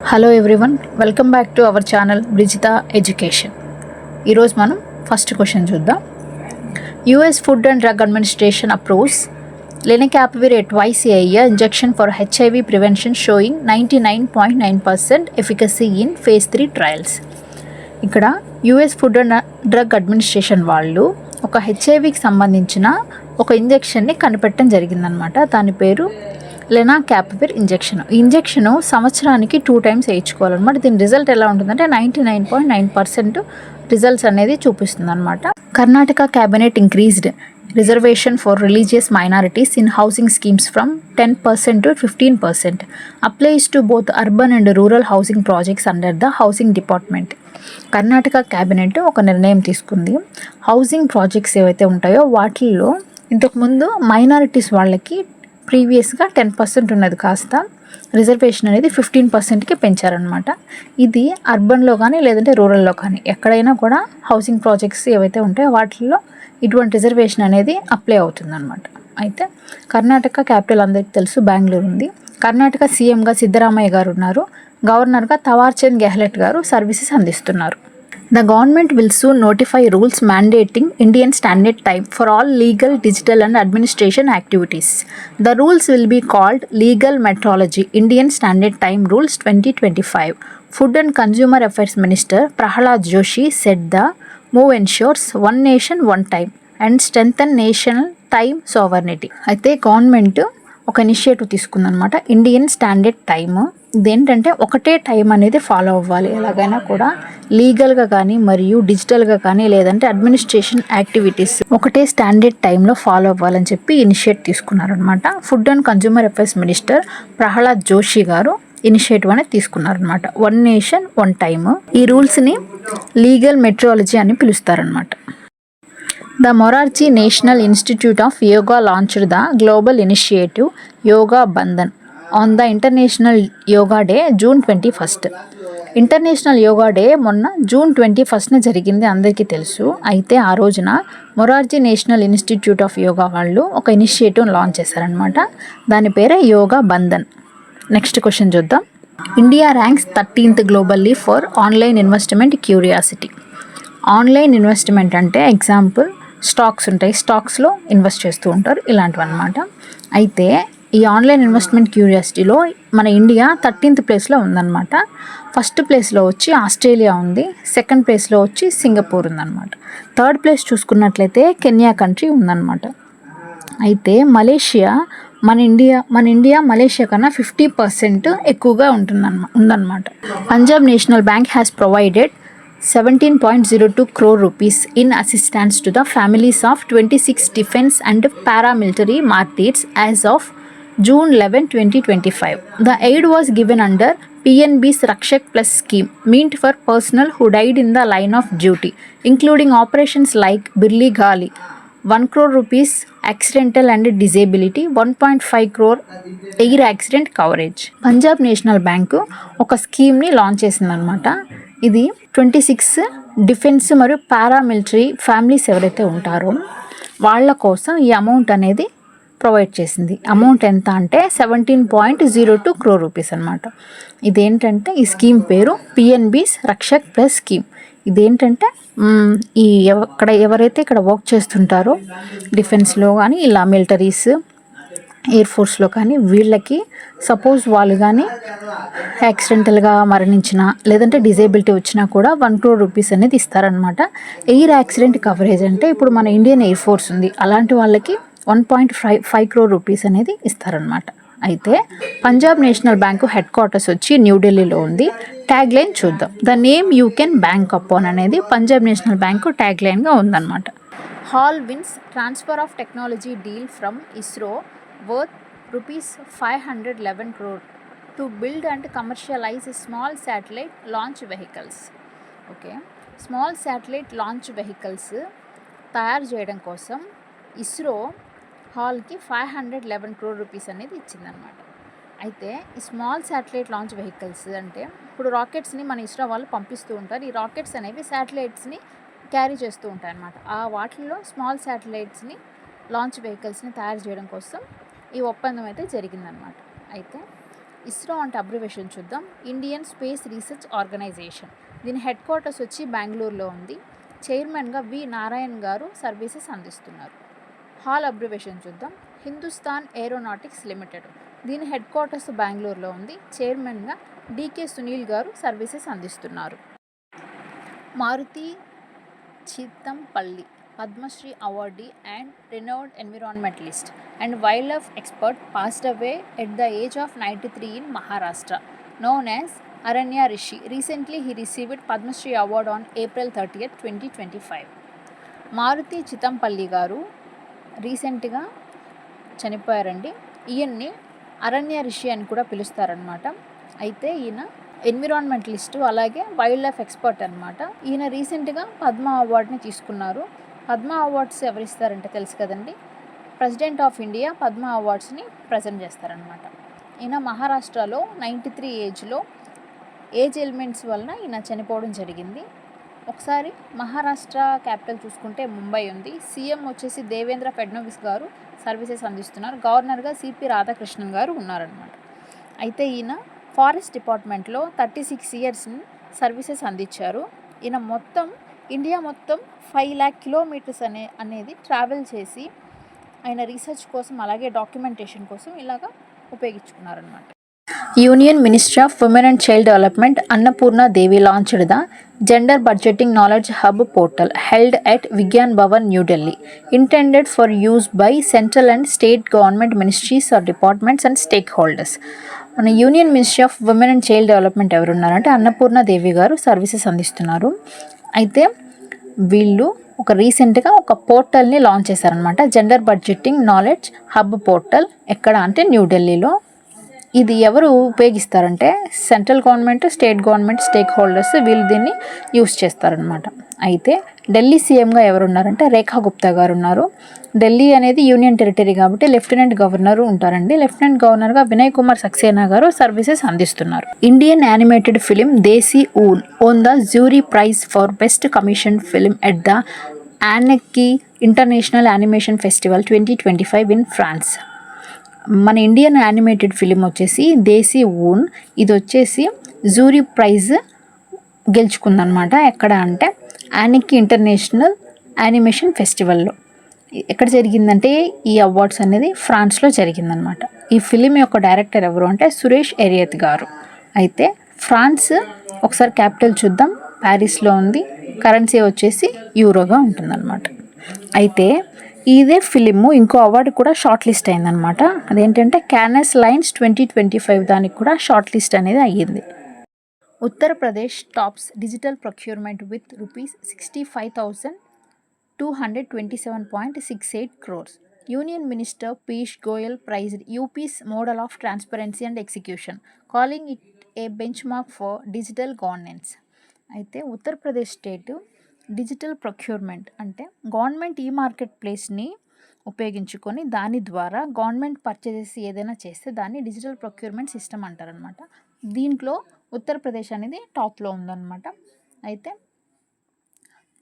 Hello everyone, welcome back to our channel Brijitha education. ఈరోజు మనం first question చూద్దాం. US food and drug administration approves lenacapavir twice a year injection for HIV prevention showing 99.9% efficacy in phase 3 trials. ఇక్కడ US food and drug administration వాళ్ళు ఒక హెచ్ఐవికి సంబంధించిన ఒక ఇంజెక్షన్ని కనిపెట్టడం జరిగిందనమాట. దాని పేరు లెనాకాప్విర్ ఇంజెక్షన్. ఈ ఇంజెక్షన్ సంవత్సరానికి 2 times వేయించుకోవాలన్నమాట. దీని రిజల్ట్ ఎలా ఉంటుందంటే 99.9% రిజల్ట్స్ అనేది చూపిస్తుంది అనమాట. Karnataka cabinet increased reservation for religious minorities in housing schemes from 10% to 15%. Applies to both urban and rural housing projects under the housing department. Karnataka cabinet ఒక నిర్ణయం తీసుకుంది. హౌసింగ్ ప్రాజెక్ట్స్ ఏవైతే ఉంటాయో వాటిల్లో ఇంతకుముందు మైనారిటీస్ వాళ్ళకి ప్రీవియస్గా 10% ఉన్నది కాస్త రిజర్వేషన్ అనేది 15%కి పెంచారనమాట. ఇది అర్బన్లో కానీ లేదంటే రూరల్లో కానీ ఎక్కడైనా కూడా హౌసింగ్ ప్రాజెక్ట్స్ ఏవైతే ఉంటాయో వాటిల్లో ఇటువంటి రిజర్వేషన్ అనేది అప్లై అవుతుందన్నమాట. అయితే కర్ణాటక క్యాపిటల్ అందరికీ తెలుసు, బెంగళూరు ఉంది. కర్ణాటక సీఎంగా సిద్ధరామయ్య గారు ఉన్నారు. గవర్నర్గా తవార్చంద్ గెహ్లట్ గారు సర్వీసెస్ అందిస్తున్నారు. The government will soon notify rules mandating Indian Standard Time for all legal, digital and administration activities. The rules will be called Legal Metrology Indian Standard Time Rules 2025. Food and Consumer Affairs Minister Prahalad Joshi said the move ensures one nation, one time and strengthen national time sovereignty. అయితే government ఒక initiative తీసుకుందనమాట. Indian standard time ఇదేంటంటే ఒకటే time అనేది follow అవ్వాలి ఎలాగైనా కూడా, లీగల్గా కానీ మరియు డిజిటల్గా కానీ లేదంటే అడ్మినిస్ట్రేషన్ యాక్టివిటీస్ ఒకటే స్టాండర్డ్ టైంలో ఫాలో అవ్వాలని చెప్పి ఇనిషియేట్ తీసుకున్నారనమాట. Food and consumer affairs minister Prahlad Joshi garu initiative అనేది తీసుకున్నారనమాట. One nation one time. ఈ రూల్స్ని లీగల్ మెట్రాలజీ అని పిలుస్తారనమాట. The Morarchi National Institute of Yoga launched the global initiative Yoga Bandhan on the International Yoga Day June 21st. International yoga day మొన్న June 21st జరిగింది, అందరికీ తెలుసు. అయితే ఆ రోజున Morarji national institute of yoga వాళ్ళు ఒక ఇనిషియేటివ్ లాంచ్ చేశారనమాట. దాని పేరే యోగా బంధన్. నెక్స్ట్ క్వశ్చన్ చూద్దాం. India ranks 13th globally for online investment curiosity. Online investment అంటే ఎగ్జాంపుల్ స్టాక్స్ ఉంటాయి, స్టాక్స్లో ఇన్వెస్ట్ చేస్తూ ఉంటారు, ఇలాంటివి అనమాట. అయితే ఈ ఆన్లైన్ ఇన్వెస్ట్మెంట్ క్యూరియాసిటీలో మన ఇండియా 13th ప్లేస్లో ఉందన్నమాట. ఫస్ట్ ప్లేస్లో వచ్చి ఆస్ట్రేలియా ఉంది, సెకండ్ ప్లేస్లో వచ్చి సింగపూర్ ఉందన్నమాట. థర్డ్ ప్లేస్ చూసుకున్నట్లయితే కెన్యా కంట్రీ ఉందన్నమాట. అయితే మలేషియా మన ఇండియా మలేషియా కన్నా 50% ఎక్కువగా ఉందన్నమాట. Punjab national bank has provided 17.02 crore rupees in assistance to the families of 26 defense and paramilitary martyrs as of June 11, 2025. The aid was given under PNB's Rakshak Plus scheme, meant for personnel who died in the line of duty, including operations like Birli Gali, 1 crore rupees accidental and disability, 1.5 crore air accident coverage. Punjab national bank ఒక స్కీమ్ని launch చేసిందనమాట. ఇది 26 defence మరియు paramilitary families ఎవరైతే ఉంటారో వాళ్ళ కోసం ఈ అమౌంట్ అనేది ప్రొవైడ్ చేసింది. అమౌంట్ ఎంత అంటే 17.02 crore rupees అనమాట. ఇదేంటంటే ఈ స్కీమ్ పేరు పిఎన్బీస్ రక్షక్ ప్లస్ స్కీమ్. ఇదేంటంటే ఎవరైతే ఇక్కడ వర్క్ చేస్తుంటారో డిఫెన్స్లో కానీ ఇలా మిలిటరీస్ ఎయిర్ ఫోర్స్లో కానీ వీళ్ళకి సపోజ్ వాళ్ళు కానీ యాక్సిడెంటల్గా మరణించిన లేదంటే డిజేబిలిటీ వచ్చినా కూడా 1 crore rupees అనేది ఇస్తారనమాట. ఎయిర్ యాక్సిడెంట్ కవరేజ్ అంటే ఇప్పుడు మన ఇండియన్ ఎయిర్ ఫోర్స్ ఉంది, అలాంటి వాళ్ళకి 1.5 crore rupees అనేది ఇస్తారనమాట. అయితే Punjab national bank headquarters వచ్చి న్యూఢిల్లీలో ఉంది. ట్యాగ్ లైన్ చూద్దాం. The name you can bank upon అనేది పంజాబ్ నేషనల్ బ్యాంకు ట్యాగ్ లైన్గా ఉందన్నమాట. HAL wins transfer of technology deal from ISRO worth rupees 511 crore to build and commercialize small satellite launch vehicles. Okay, small satellite launch vehicles తయారు చేయడం కోసం ఇస్రో హాల్కి 511 crore rupees అనేది ఇచ్చిందనమాట. అయితే ఈ స్మాల్ శాటిలైట్ లాంచ్ వెహికల్స్ అంటే ఇప్పుడు రాకెట్స్ని మన ఇస్రో వాళ్ళు పంపిస్తూ ఉంటారు. ఈ రాకెట్స్ అనేవి శాటిలైట్స్ని క్యారీ చేస్తూ ఉంటాయి అన్నమాట. ఆ వాటిల్లో స్మాల్ శాటిలైట్స్ని లాంచ్ వెహికల్స్ని తయారు చేయడం కోసం ఈ ఒప్పందం అయితే జరిగిందనమాట. అయితే ఇస్రో అంటే అబ్రివేషన్ చూద్దాం, ఇండియన్ స్పేస్ రీసెర్చ్ ఆర్గనైజేషన్. దీని హెడ్ క్వార్టర్స్ వచ్చి బెంగళూరులో ఉంది. చైర్మన్గా వి నారాయణ్ గారు సర్వీసెస్ అందిస్తున్నారు. హాల్ అబ్రివేషన్ చూద్దాం, హిందుస్థాన్ ఏరోనాటిక్స్ లిమిటెడ్. దీని హెడ్ క్వార్టర్స్ బెంగళూరులో ఉంది. చైర్మన్గా డికే సునీల్ గారు సర్వీసెస్ అందిస్తున్నారు. Maruti చిత్తంపల్లి, Padmashri awardee and renowned environmentalist and wildlife expert, passed away at the age of 93 in Maharashtra, known as Aranya Rishi. Recently, he received Padma Shri Award on April 30th, 2025. Maruti చిత్తంపల్లి గారు రీసెంట్గా చనిపోయారండి. ఈయన్ని అరణ్య రిషి అని కూడా పిలుస్తారనమాట. అయితే ఈయన ఎన్విరాన్మెంటలిస్టు అలాగే వైల్డ్ లైఫ్ ఎక్స్పర్ట్ అనమాట. ఈయన రీసెంట్గా పద్మ అవార్డుని తీసుకున్నారు. పద్మ అవార్డ్స్ ఎవరిస్తారంటే తెలుసు కదండి, ప్రెసిడెంట్ ఆఫ్ ఇండియా పద్మ అవార్డ్స్ని ప్రజెంట్ చేస్తారనమాట. ఈయన మహారాష్ట్రలో 93 ఏజ్లో ఏజ్ ఎలిమెంట్స్ వలన ఈయన చనిపోవడం జరిగింది. ఒకసారి మహారాష్ట్ర క్యాపిటల్ చూసుకుంటే ముంబై ఉంది. సీఎం వచ్చేసి దేవేంద్ర ఫడ్నవీస్ గారు సర్వీసెస్ అందిస్తున్నారు. గవర్నర్గా సిపి రాధాకృష్ణన్ గారు ఉన్నారనమాట. అయితే ఈయన ఫారెస్ట్ డిపార్ట్మెంట్లో 36 ఇయర్స్ని సర్వీసెస్ అందించారు. ఈయన ఇండియా మొత్తం 5 lakh కిలోమీటర్స్ అనేది ట్రావెల్ చేసి ఆయన రీసెర్చ్ కోసం అలాగే డాక్యుమెంటేషన్ కోసం ఇలాగా ఉపయోగించుకున్నారనమాట. Union ministry of women and child development Annapurna Devi launched the gender budgeting knowledge hub portal held at Vigyan Bhavan, new Delhi, intended for use by central and state government ministries or departments and stakeholders. మన union ministry of women and child development ఎవరున్నారంటే అన్నపూర్ణ దేవి గారు services అందిస్తున్నారు. అయితే వీళ్ళు రీసెంట్గా ఒక పోర్టల్ని launch చేశారనమాట, gender budgeting knowledge hub portal. ఎక్కడ అంటే న్యూఢిల్లీలో. ఇది ఎవరు ఉపయోగిస్తారంటే central government, state government, stakeholders వీళ్ళు దీన్ని యూస్ చేస్తారనమాట. అయితే ఢిల్లీ సీఎంగా ఎవరున్నారంటే రేఖా గుప్తా గారు ఉన్నారు. ఢిల్లీ అనేది యూనియన్ టెరిటరీ కాబట్టి లెఫ్టినెంట్ గవర్నర్ ఉంటారండి. లెఫ్టినెంట్ గవర్నర్గా వినయ్ కుమార్ సక్సేనా గారు సర్వీసెస్ అందిస్తున్నారు. Indian animated film Desi Oon won the jury prize for best commission film at the Annecy international animation festival 2025 in France. మన ఇండియన్ యానిమేటెడ్ ఫిలిం వచ్చేసి దేశీ ఊన్, ఇది వచ్చేసి జ్యూరీ ప్రైజ్ గెలుచుకుందనమాట. ఎక్కడ అంటే యానెక్కీ ఇంటర్నేషనల్ యానిమేషన్ ఫెస్టివల్లో. ఎక్కడ జరిగిందంటే ఈ అవార్డ్స్ అనేది ఫ్రాన్స్లో జరిగిందనమాట. ఈ ఫిలిం యొక్క డైరెక్టర్ ఎవరు అంటే సురేష్ ఎరియత్ గారు. అయితే ఫ్రాన్స్ ఒకసారి క్యాపిటల్ చూద్దాం, ప్యారిస్లో ఉంది. కరెన్సీ వచ్చేసి యూరోగా ఉంటుందన్నమాట. అయితే ఇదే ఫిలిము ఇంకో అవార్డు కూడా షార్ట్ లిస్ట్ అయిందనమాట. అదేంటంటే క్యానస్ లైన్స్ 2025 దానికి కూడా షార్ట్ లిస్ట్ అనేది అయ్యింది. Uttar Pradesh tops digital procurement with ₹65,227.68 crores. Union Minister Piyush Goyal praised UP's model of transparency and execution, calling it a benchmark for digital governance. అయితే ఉత్తరప్రదేశ్ స్టేట్ డిజిటల్ ప్రొక్యూర్మెంట్ అంటే government ఈ market ప్లేస్ని ఉపయోగించుకొని దాని ద్వారా గవర్నమెంట్ పర్చేజెస్ ఏదైనా చేస్తే దాన్ని డిజిటల్ ప్రొక్యూర్మెంట్ సిస్టమ్ అంటారనమాట. దీంట్లో ఉత్తరప్రదేశ్ అనేది టాప్లో ఉందన్నమాట. అయితే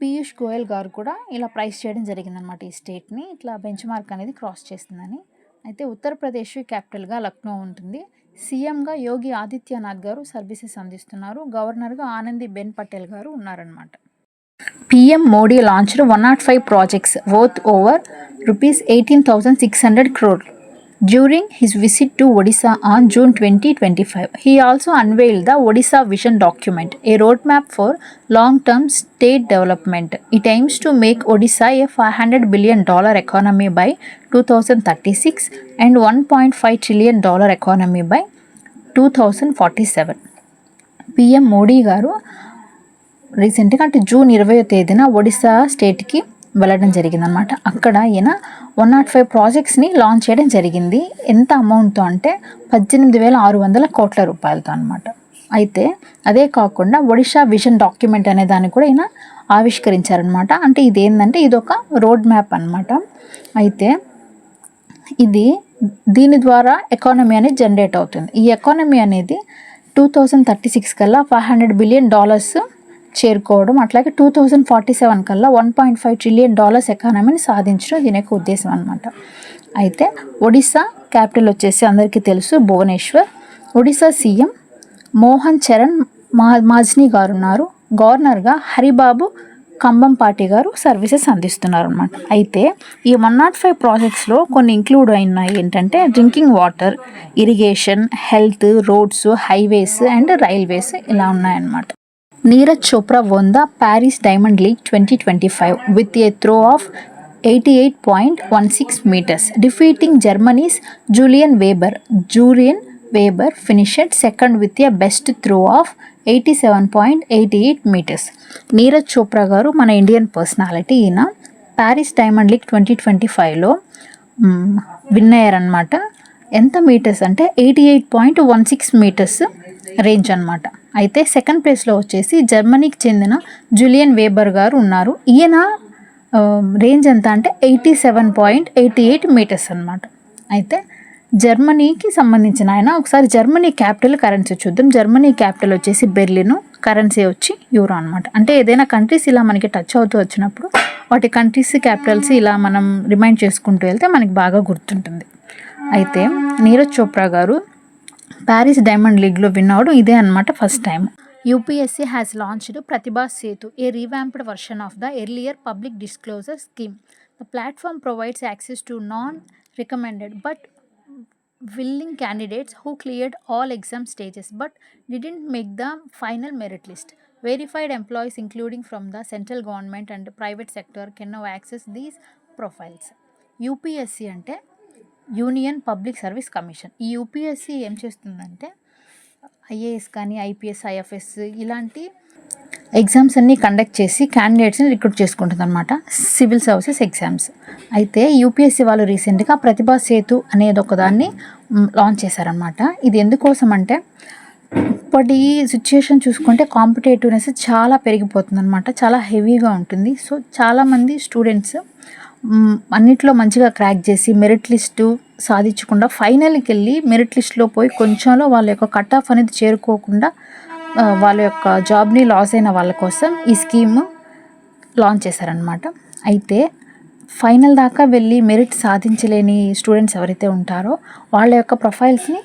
పీయూష్ గోయల్ గారు కూడా ఇలా ప్రైస్ చేయడం జరిగిందనమాట. ఈ స్టేట్ని ఇట్లా బెంచ్ మార్క్ అనేది క్రాస్ చేస్తుందని. అయితే ఉత్తరప్రదేశ్ క్యాపిటల్గా లక్నో ఉంటుంది. సీఎంగా యోగి ఆదిత్యనాథ్ గారు సర్వీసెస్ అందిస్తున్నారు. గవర్నర్గా ఆనందీబెన్ పటేల్ గారు ఉన్నారనమాట. PM Modi launched 105 projects worth over ₹18,600 crore during his visit to Odisha on June 2025. He also unveiled the Odisha Vision document, a roadmap for long-term state development. It aims to make Odisha a $500 billion economy by 2036 and $1.5 trillion economy by 2047. PM Modi garu రీసెంట్గా అంటే June 20వ తేదీన ఒడిశా స్టేట్కి వెళ్ళడం జరిగిందనమాట. అక్కడ ఈయన 105 ప్రాజెక్ట్స్ని launch చేయడం జరిగింది. ఎంత అమౌంట్తో అంటే 18,600 కోట్ల రూపాయలతో అనమాట. అయితే అదే కాకుండా ఒడిశా విజన్ డాక్యుమెంట్ అనే దాన్ని కూడా ఈయన ఆవిష్కరించారనమాట. అంటే ఇది ఏంటంటే ఇది ఒక రోడ్ మ్యాప్ అనమాట. అయితే దీని ద్వారా ఎకానమీ అనేది జనరేట్ అవుతుంది. ఈ ఎకానమీ అనేది 2036 కల్లా $500 బిలియన్ చేరుకోవడం, అట్లాగే 2047 కల్లా $1.5 ట్రిలియన్ ఎకానమీని సాధించడం దీని యొక్క ఉద్దేశం అనమాట. అయితే ఒడిశా క్యాపిటల్ వచ్చేసి అందరికీ తెలుసు భువనేశ్వర్. ఒడిశా సీఎం మోహన్ చరణ్ మాజ్నీ గారు ఉన్నారు. గవర్నర్గా హరిబాబు కంబంపాటి గారు సర్వీసెస్ అందిస్తున్నారు అనమాట. అయితే ఈ 105 ప్రాజెక్ట్స్లో కొన్ని ఇంక్లూడ్ అయినాయి ఏంటంటే drinking water, irrigation, health, roads, highways and railways ఇలా ఉన్నాయన్నమాట. Neeraj Chopra won the Paris Diamond League 2025 with a throw of 88.16 meters, defeating Germany's Julian Weber. Julian Weber finished second with a best throw of 87.88 meters. Neeraj Chopra గారు మన Indian personality. ఈయన Paris diamond league 2025లో win అయ్యారనమాట. ఎంత metres అంటే 88.16 metres range అనమాట. అయితే second ప్లేస్లో వచ్చేసి జర్మనీకి చెందిన జూలియన్ వేబర్ గారు ఉన్నారు. ఈయన రేంజ్ ఎంత అంటే 87.88 మీటర్స్ అనమాట. అయితే జర్మనీకి సంబంధించిన ఆయన. ఒకసారి జర్మనీ క్యాపిటల్ కరెన్సీ చూద్దాం. జర్మనీ క్యాపిటల్ వచ్చేసి బెర్లిన్, కరెన్సీ వచ్చి యూరో అనమాట. అంటే ఏదైనా కంట్రీస్ ఇలా మనకి టచ్ అవుతూ వచ్చినప్పుడు వాటి కంట్రీస్ క్యాపిటల్స్ ఇలా మనం రిమైండ్ చేసుకుంటూ వెళ్తే మనకి బాగా గుర్తుంటుంది. అయితే నీరజ్ చోప్రా గారు ప్యారిస్ డైమండ్ లీగ్లో విన్ అవ్వడం ఇదే అనమాట first time. UPSC has launched Pratibha Setu, a revamped version of the earlier public disclosure scheme. The platform provides access to non recommended but willing candidates who cleared all exam stages but didn't make the final merit list. Verified employees including from the central government and private sector can now access these profiles. UPSC అంటే union public service commission. ఈ UPSC ఏం చేస్తుందంటే IAS కానీ IPS, IFS ఇలాంటి exams అన్నీ conduct చేసి క్యాండిడేట్స్ని recruit చేసుకుంటుంది అనమాట, సివిల్ సర్వీసెస్ ఎగ్జామ్స్. అయితే యూపీఎస్సీ వాళ్ళు రీసెంట్గా ప్రతిభా సేతు అనేది ఒకదాన్ని లాంచ్ చేశారనమాట. ఇది ఎందుకోసం అంటే ఇప్పటి సిచ్యుయేషన్ చూసుకుంటే కాంపిటేటివ్నెస్ చాలా పెరిగిపోతుంది అనమాట, చాలా హెవీగా ఉంటుంది. సో చాలామంది స్టూడెంట్స్ అన్నిట్లో మంచిగా క్రాక్ చేసి మెరిట్ లిస్టు సాధించకుండా ఫైనల్కి వెళ్ళి మెరిట్ లిస్ట్లో పోయి కొంచెంలో వాళ్ళ యొక్క కట్ ఆఫ్ అనేది చేరుకోకుండా వాళ్ళ యొక్క జాబ్ని లాస్ అయిన వాళ్ళ కోసం ఈ స్కీమ్ లాంచ్ చేశారనమాట. అయితే ఫైనల్ దాకా వెళ్ళి మెరిట్ సాధించలేని స్టూడెంట్స్ ఎవరైతే ఉంటారో వాళ్ళ యొక్క ప్రొఫైల్స్ని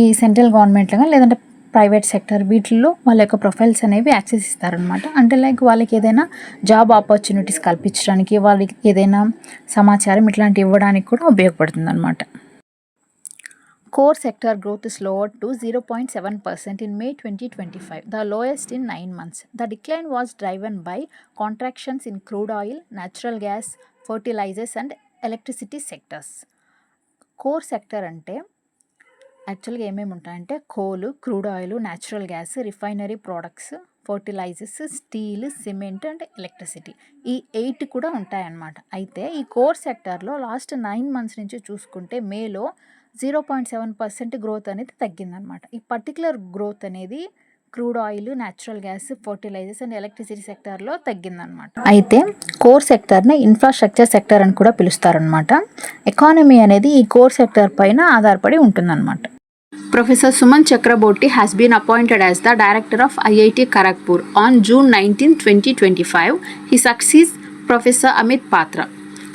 ఈ సెంట్రల్ గవర్నమెంట్లో లేదంటే ప్రైవేట్ సెక్టర్ వీటిల్లో వాళ్ళ యొక్క ప్రొఫైల్స్ అనేవి యాక్సెస్ ఇస్తారనమాట. అంటే లైక్ వాళ్ళకి ఏదైనా జాబ్ ఆపర్చునిటీస్ కల్పించడానికి, వాళ్ళకి ఏదైనా సమాచారం ఇట్లాంటివి ఇవ్వడానికి కూడా ఉపయోగపడుతుంది అనమాట. Core sector growth slowed to 0.7% in May 2025, the lowest in 9 months. The decline was driven by contractions in crude oil, natural gas, fertilizers and electricity sectors. Core sector అంటే యాక్చువల్గా ఏమేమి ఉంటాయంటే coal, crude oil, natural gas, refinery products, fertilizers, steel, cement and electricity, ఈ 8 కూడా ఉంటాయన్నమాట. అయితే ఈ core సెక్టార్లో లాస్ట్ 9 months నుంచి చూసుకుంటే మేలో 0.7% గ్రోత్ అనేది తగ్గిందనమాట. ఈ పర్టికులర్ గ్రోత్ అనేది crude oil, natural gas, fertilizers and electricity సెక్టార్లో తగ్గిందనమాట. అయితే కోర్ సెక్టార్ని ఇన్ఫ్రాస్ట్రక్చర్ సెక్టర్ అని కూడా పిలుస్తారనమాట. ఎకానమీ అనేది ఈ కోర్ సెక్టార్ పైన ఆధారపడి ఉంటుందన్నమాట. Professor Suman Chakraborty has been appointed as the director of IIT Kharagpur on June 19, 2025. He succeeds Professor Amit Patra.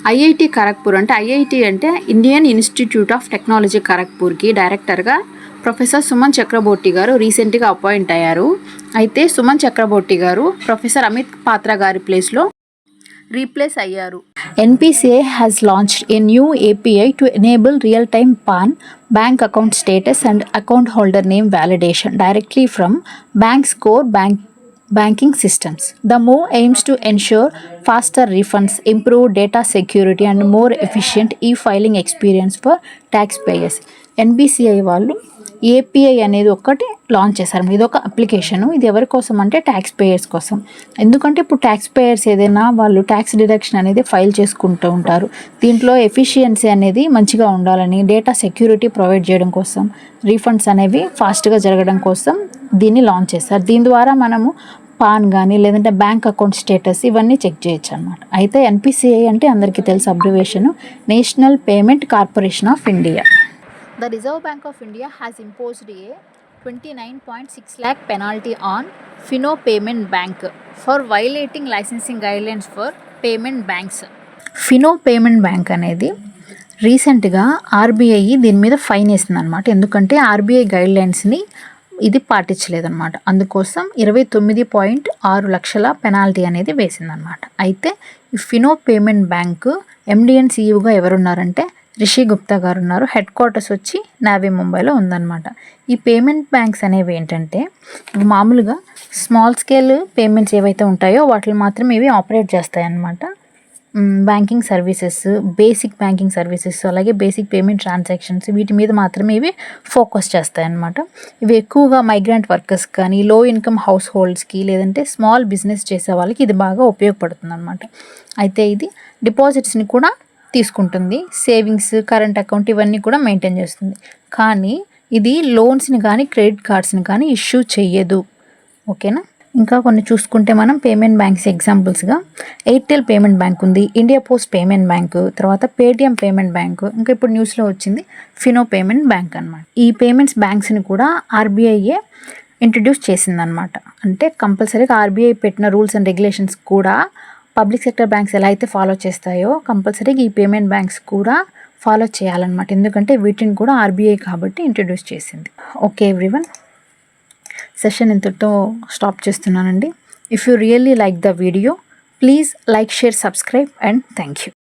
IIT Kharagpur అంటే ఐఐటి అంటే ఇండియన్ ఇన్స్టిట్యూట్ ఆఫ్ టెక్నాలజీ ఖరగ్పూర్కి డైరెక్టర్గా ప్రొఫెసర్ సుమన్ చక్రబోర్టీ గారు రీసెంట్గా అపాయింట్ అయ్యారు. అయితే సుమన్ చక్రబోర్టీ గారు ప్రొఫెసర్ అమిత్ పాత్ర గారి ప్లేస్లో రీప్లేస్ అయ్యారు. NPCI has launched a new API to enable real time pan, bank account status and account holder name validation directly from banks core banking systems. The move aims to ensure faster refunds, improved data security and more efficient e-filing experience for taxpayers. NBCI వాళ్ళు API అనేది ఒకటి launch చేశారు. ఇది ఒక application. ఇది ఎవరి కోసం అంటే ట్యాక్స్ పేయర్స్ కోసం. ఎందుకంటే ఇప్పుడు ట్యాక్స్ పేయర్స్ ఏదైనా వాళ్ళు ట్యాక్స్ డిడక్షన్ అనేది ఫైల్ చేసుకుంటూ ఉంటారు. దీంట్లో ఎఫిషియన్సీ అనేది మంచిగా ఉండాలని, డేటా సెక్యూరిటీ ప్రొవైడ్ చేయడం కోసం, రీఫండ్స్ అనేవి ఫాస్ట్గా జరగడం కోసం దీన్ని లాంచ్ చేశారు. దీని ద్వారా మనము పాన్ కానీ లేదంటే బ్యాంక్ అకౌంట్ స్టేటస్ ఇవన్నీ చెక్ చేయొచ్చు అనమాట. అయితే ఎన్పిసిఐ అంటే అందరికీ తెలుసు abbreviation, national payment corporation of India. The Reserve Bank of India has imposed a 29.6 lakh penalty on Fino Payment Bank for violating licensing guidelines for payment banks. Fino payment bank అనేది రీసెంట్గా RBI దీని మీద fine వేసింది అనమాట. ఎందుకంటే RBI గైడ్లైన్స్ని ఇది పాటించలేదన్నమాట. అందుకోసం 29.6 లక్షల పెనాల్టీ అనేది వేసిందనమాట. అయితే ఈ ఫినో పేమెంట్ బ్యాంకు ఎండిఎన్ సీఈఓగా ఎవరున్నారంటే రిషి గుప్తా గారు ఉన్నారు. హెడ్ క్వార్టర్స్ వచ్చి నావీ ముంబైలో ఉందన్నమాట. ఈ పేమెంట్ బ్యాంక్స్ అనేవి ఏంటంటే మామూలుగా స్మాల్ స్కేల్ పేమెంట్స్ ఏవైతే ఉంటాయో వాటిని మాత్రమే ఇవి ఆపరేట్ చేస్తాయి అన్నమాట. Banking services, basic banking services, అలాగే బేసిక్ పేమెంట్ ట్రాన్సాక్షన్స్ వీటి మీద మాత్రమే ఇవి ఫోకస్ చేస్తాయి అన్నమాట. ఇవి ఎక్కువగా మైగ్రెంట్ వర్కర్స్ కానీ, లో ఇన్కమ్ హౌస్ హోల్డ్స్కి, లేదంటే స్మాల్ బిజినెస్ చేసే వాళ్ళకి ఇది బాగా ఉపయోగపడుతుంది అనమాట. అయితే ఇది డిపాజిట్స్ని కూడా తీసుకుంటుంది, సేవింగ్స్, కరెంట్ అకౌంట్ ఇవన్నీ కూడా మెయింటైన్ చేస్తుంది. కానీ ఇది లోన్స్ని కానీ క్రెడిట్ కార్డ్స్ని కానీ ఇష్యూ చెయ్యదు. ఓకేనా. ఇంకా కొన్ని చూసుకుంటే మనం పేమెంట్ బ్యాంక్స్ ఎగ్జాంపుల్స్గా ఎయిర్టెల్ పేమెంట్ బ్యాంక్ ఉంది, ఇండియా పోస్ట్ పేమెంట్ బ్యాంకు, తర్వాత పేటిఎం పేమెంట్ బ్యాంకు, ఇంకా ఇప్పుడు న్యూస్లో వచ్చింది ఫినో పేమెంట్ బ్యాంక్ అనమాట. ఈ పేమెంట్స్ బ్యాంక్స్ని కూడా ఆర్బీఐఏ ఇంట్రడ్యూస్ చేసిందనమాట. అంటే కంపల్సరీగా ఆర్బీఐ పెట్టిన రూల్స్ అండ్ రెగ్యులేషన్స్ కూడా పబ్లిక్ సెక్టర్ బ్యాంక్స్ ఎలా అయితే ఫాలో చేస్తాయో కంపల్సరీగా ఈ పేమెంట్ బ్యాంక్స్ కూడా ఫాలో చేయాలన్నమాట. ఎందుకంటే వీటిని కూడా ఆర్బీఐ కాబట్టి ఇంట్రడ్యూస్ చేసింది. ఓకే ఎవ్రీవన్, సెషన్ ఇంతటితో స్టాప్ చేస్తున్నానండి. If you really like the video, please like, share, subscribe and thank you.